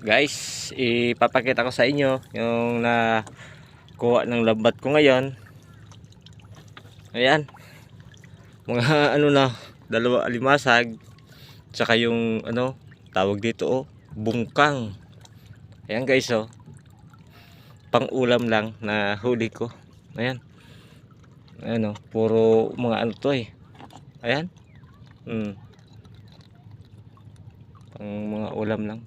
Guys, ipapakita ko sa inyo yung nakuha ng lambat ko ngayon. Ayan, mga ano na, dalawa alimasag, tsaka yung ano, tawag dito bungkang. Ayan guys pang ulam lang na huli ko. Ayan, ayan puro mga ano to ayan, pang mga ulam lang.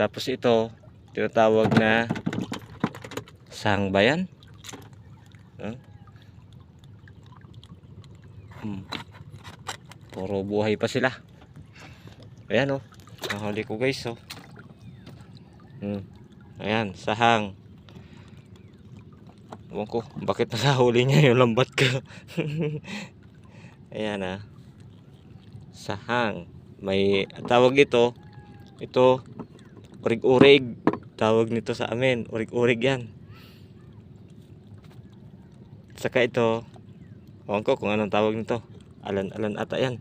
Tapos ito, tinatawag na sangbayan. Puro buhay pa sila. Ayan nahuli ko guys ayan, sahang. Ewan ko bakit nasahuli niya yung lambat ko. Ayan sahang. May tawag ito urig-urig, tawag nito sa amin, urig-urig yan. Saka ito, ewan ko kung anong tawag nito, alan-alan ata yan,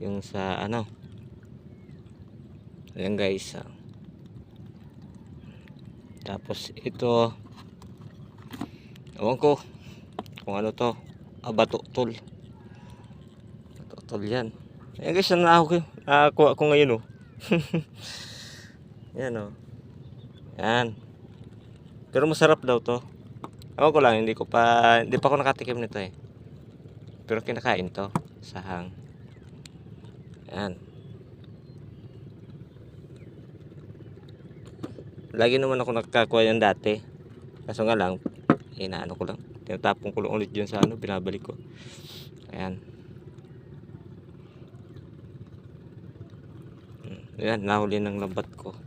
yung sa ano. Ayan guys tapos ito, ewan ko kung ano to, bato-tol yan. Ayan guys, nakakuha ko ngayon yan yan, pero masarap daw to. Ewan ko lang, hindi pa ako nakatikim nito pero kinakain to, sahang. Yan, lagi naman ako nakakakuha yan dati, kaso nga lang inaano ko lang, tinatapon ko lang ulit dyan sa ano, binabalik ko. Ayan, ayan, nahuli ng lambat ko.